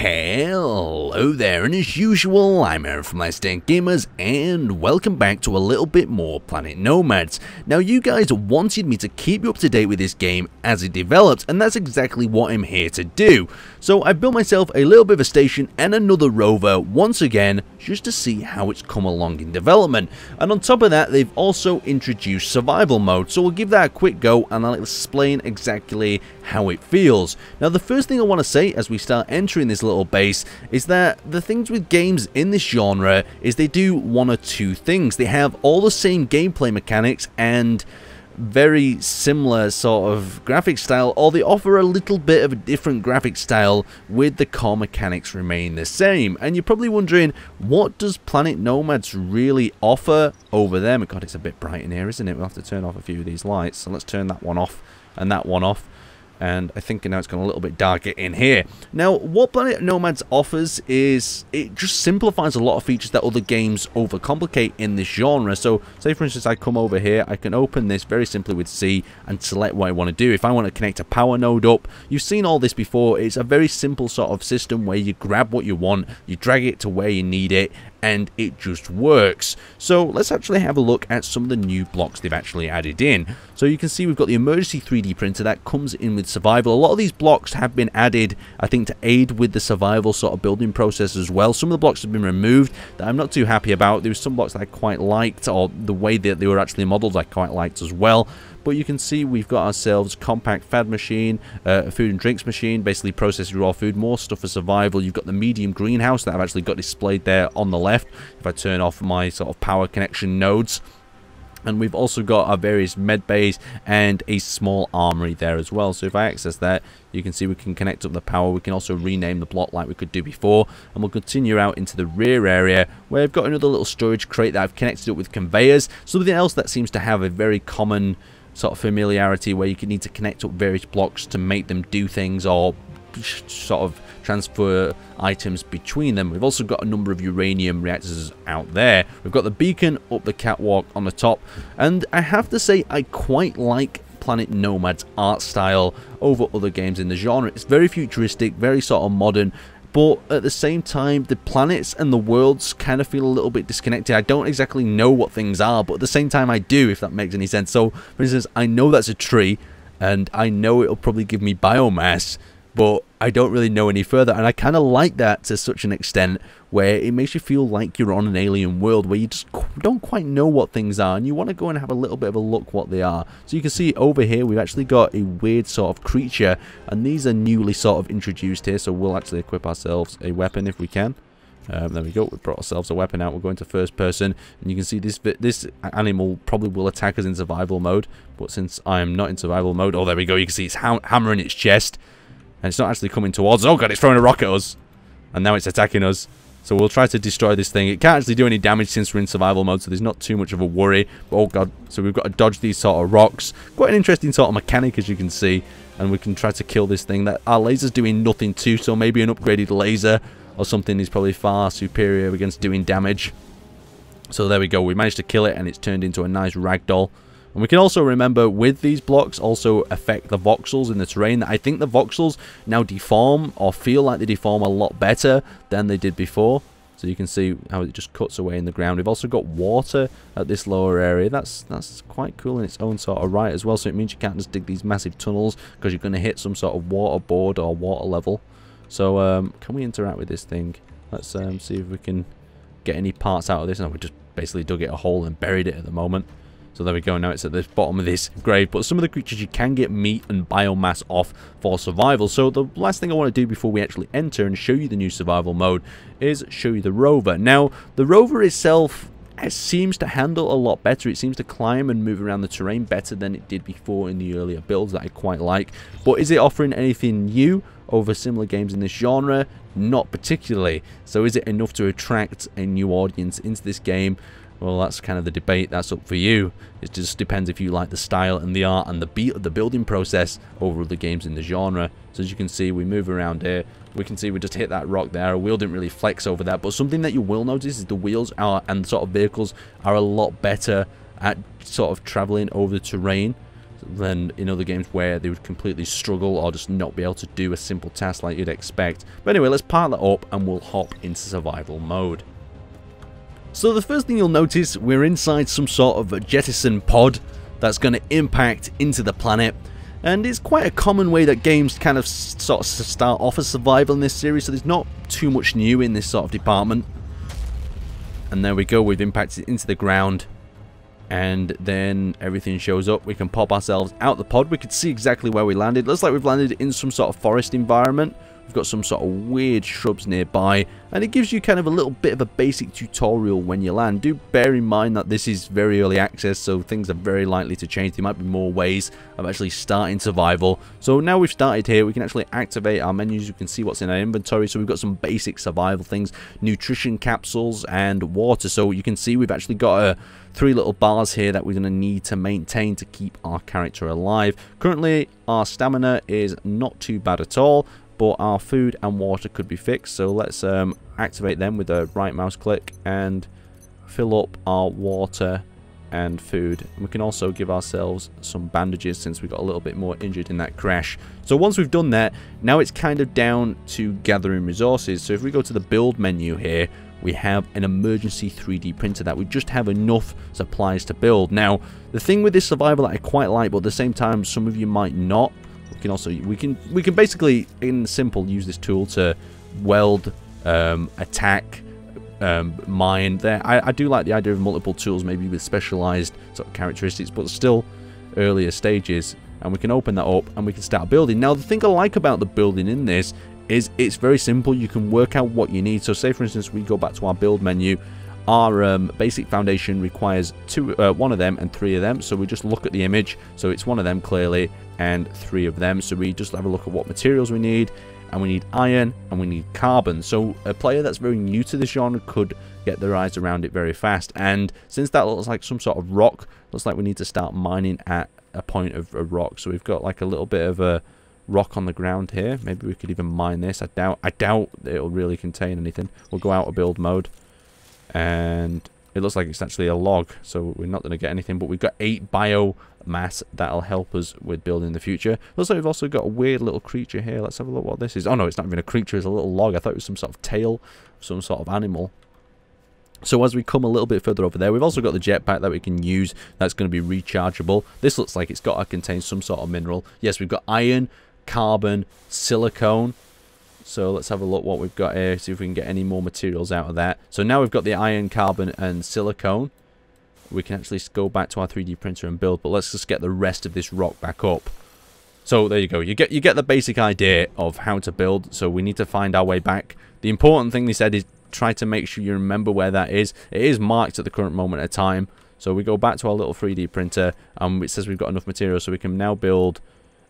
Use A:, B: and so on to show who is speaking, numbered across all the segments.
A: Hello there, and as usual, I'm Aaron from Let's Dance Gamers, and welcome back to a little bit more Planet Nomads. Now, you guys wanted me to keep you up to date with this game as it develops, and that's exactly what I'm here to do. So I built myself a little bit of a station and another rover once again, just to see how it's come along in development. And on top of that, they've also introduced survival mode, so we'll give that a quick go and I'll explain exactly how it feels. Now, the first thing I want to say as we start entering this little base is that the things with games in this genre is they do one or two things. They have all the same gameplay mechanics and very similar sort of graphic style, or they offer a little bit of a different graphic style with the core mechanics remaining the same. And you're probably wondering, what does Planet Nomads really offer over them? God, it's a bit bright in here, isn't it? We'll have to turn off a few of these lights, so let's turn that one off and that one off. And I think now it's gone a little bit darker in here. Now, what Planet Nomads offers is it just simplifies a lot of features that other games overcomplicate in this genre. So, say for instance, I come over here, I can open this very simply with C and select what I want to do. If I want to connect a power node up, you've seen all this before. It's a very simple sort of system where you grab what you want, you drag it to where you need it, and it just works. So let's actually have a look at some of the new blocks they've actually added in. So you can see we've got the emergency 3D printer that comes in with survival. A lot of these blocks have been added, I think, to aid with the survival sort of building process as well. Some of the blocks have been removed that I'm not too happy about. There were some blocks that I quite liked, or the way that they were actually modeled I quite liked as well. But you can see we've got ourselves compact fad machine, food and drinks machine, basically processing raw food, more stuff for survival. You've got the medium greenhouse that I've actually got displayed there on the left if I turn off my sort of power connection nodes. And we've also got our various med bays and a small armory there as well. So if I access that, you can see we can connect up the power. We can also rename the block like we could do before. And we'll continue out into the rear area where I've got another little storage crate that I've connected up with conveyors. Something else that seems to have a very common sort of familiarity where you can need to connect up various blocks to make them do things or sort of transfer items between them. We've also got a number of uranium reactors out there. We've got the beacon up the catwalk on the top, and I have to say I quite like Planet Nomads art style over other games in the genre. It's very futuristic, very sort of modern, but at the same time, the planets and the worlds kind of feel a little bit disconnected. I don't exactly know what things are, but at the same time I do, if that makes any sense. So, for instance, I know that's a tree, and I know it'll probably give me biomass, but I don't really know any further. And I kind of like that to such an extent where it makes you feel like you're on an alien world where you just don't quite know what things are, and you want to go and have a little bit of a look what they are. So you can see over here we've actually got a weird sort of creature, and these are newly sort of introduced here. So we'll actually equip ourselves a weapon if we can. There we go, we've brought ourselves a weapon out. We're going to first person, and you can see this animal probably will attack us in survival mode, but since I am not in survival mode, oh, there we go, you can see it's hammering its chest, and it's not actually coming towards us. Oh god, it's throwing a rock at us, and now it's attacking us. So we'll try to destroy this thing. It can't actually do any damage since we're in survival mode, so there's not too much of a worry. But oh god, so we've got to dodge these sort of rocks. Quite an interesting sort of mechanic, as you can see, and we can try to kill this thing that our laser's doing nothing to, so maybe an upgraded laser or something is probably far superior against doing damage. So there we go, we managed to kill it, and it's turned into a nice ragdoll. And we can also remember with these blocks also affect the voxels in the terrain. I think the voxels now deform, or feel like they deform a lot better than they did before. So you can see how it just cuts away in the ground. We've also got water at this lower area. That's quite cool in its own sort of right as well. So it means you can't just dig these massive tunnels because you're going to hit some sort of water board or water level. So can we interact with this thing? Let's see if we can get any parts out of this. No, we just basically dug it a hole and buried it at the moment. So there we go, now it's at the bottom of this grave. But some of the creatures you can get meat and biomass off for survival. So the last thing I want to do before we actually enter and show you the new survival mode is show you the rover. Now, the rover itself seems to handle a lot better. It seems to climb and move around the terrain better than it did before in the earlier builds that I quite like. But is it offering anything new over similar games in this genre? Not particularly. So is it enough to attract a new audience into this game? Well, that's kind of the debate. That's up for you. It just depends if you like the style and the art and the beat of the building process over other games in the genre. So as you can see, we move around here. We can see we just hit that rock there. Our wheel didn't really flex over that. But something that you will notice is the wheels are and sort of vehicles are a lot better at sort of traveling over the terrain. than in other games where they would completely struggle or just not be able to do a simple task like you'd expect. But anyway, let's park that up and we'll hop into survival mode. So the first thing you'll notice, we're inside some sort of a jettison pod that's going to impact into the planet. And it's quite a common way that games kind of sort of start off as survival in this series, so there's not too much new in this sort of department. And there we go, we've impacted into the ground. And then everything shows up. We can pop ourselves out the pod. We can see exactly where we landed. Looks like we've landed in some sort of forest environment. We've got some sort of weird shrubs nearby, and it gives you kind of a little bit of a basic tutorial when you land. Do bear in mind that this is very early access, so things are very likely to change. There might be more ways of actually starting survival. So now we've started here, we can actually activate our menus. You can see what's in our inventory. So we've got some basic survival things, nutrition capsules and water. So you can see we've actually got 3 little bars here that we're going to need to maintain to keep our character alive. Currently our stamina is not too bad at all, but our food and water could be fixed. So let's activate them with a right mouse click and fill up our water and food. And we can also give ourselves some bandages since we got a little bit more injured in that crash. So once we've done that, now it's kind of down to gathering resources. So if we go to the build menu here, we have an emergency 3D printer that we just have enough supplies to build. Now, the thing with this survival that I quite like, but at the same time some of you might not, we can basically, in simple, use this tool to weld, attack, mine. There, I do like the idea of multiple tools, maybe with specialized sort of characteristics, but still earlier stages. And we can open that up and we can start building. Now, the thing I like about the building in this is it's very simple. You can work out what you need. So, say for instance, we go back to our build menu. Our basic foundation requires 1 of them and 3 of them. So we just look at the image. So it's 1 of them clearly and 3 of them. So we just have a look at what materials we need. And we need iron and we need carbon. So a player that's very new to this genre could get their eyes around it very fast. And since that looks like some sort of rock, looks like we need to start mining at a point of a rock. So we've got like a little bit of a rock on the ground here. Maybe we could even mine this. I doubt it'll really contain anything. We'll go out of build mode. And it looks like it's actually a log, so we're not going to get anything, but we've got 8 biomass that'll help us with building in the future. Looks like we've also got a weird little creature here. Let's have a look what this is. Oh no, it's not even a creature, it's a little log. I thought it was some sort of tail, some sort of animal. So as we come a little bit further over there, we've also got the jetpack that we can use that's going to be rechargeable. This looks like it's got to contain some sort of mineral. Yes, we've got iron, carbon, silicone. So let's have a look what we've got here, see if we can get any more materials out of that. So now we've got the iron, carbon and silicone. We can actually go back to our 3D printer and build, but let's just get the rest of this rock back up. So there you go. You get the basic idea of how to build. So we need to find our way back. The important thing they said is try to make sure you remember where that is. It is marked at the current moment of time. So we go back to our little 3D printer and it says we've got enough material, so we can now build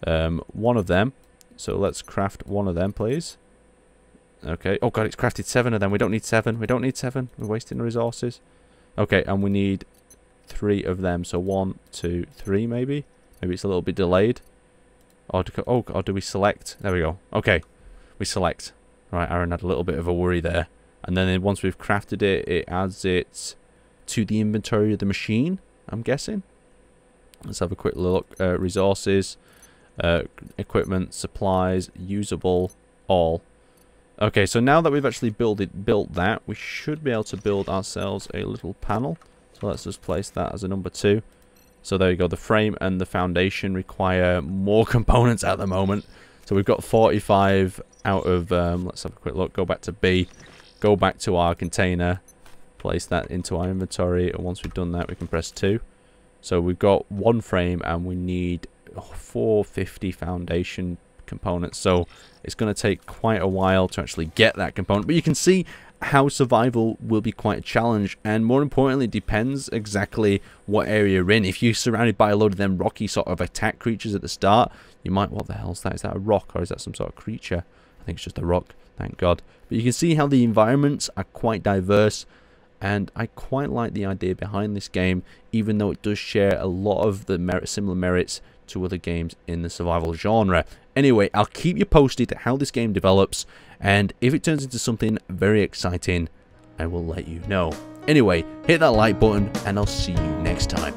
A: 1 of them. So let's craft 1 of them, please. Okay. Oh god, it's crafted 7 of them. We don't need 7. We don't need 7. We're wasting the resources. Okay, and we need 3 of them. So 1, 2, 3 maybe. Maybe it's a little bit delayed. Or do we select? There we go. Okay, we select. Right, Aaron had a little bit of a worry there. And then once we've crafted it, it adds it to the inventory of the machine, I'm guessing. Let's have a quick look. Resources, equipment, supplies, usable, all. Okay, so now that we've actually built that, we should be able to build ourselves a little panel. So let's just place that as a number 2. So there you go. The frame and the foundation require more components at the moment. So we've got 45 out of, let's have a quick look. Go back to B. Go back to our container. Place that into our inventory. And once we've done that, we can press 2. So we've got 1 frame and we need 450 foundation components. So it's going to take quite a while to actually get that component, but you can see how survival will be quite a challenge, and more importantly, it depends exactly what area you're in. If you're surrounded by a load of them rocky sort of attack creatures at the start, you might, what the hell's that? Is that a rock or is that some sort of creature? I think it's just a rock, thank god. But you can see how the environments are quite diverse, and I quite like the idea behind this game, even though it does share a lot of the similar merits to other games in the survival genre. Anyway, I'll keep you posted how this game develops, and if it turns into something very exciting, I will let you know. Anyway, hit that like button, and I'll see you next time.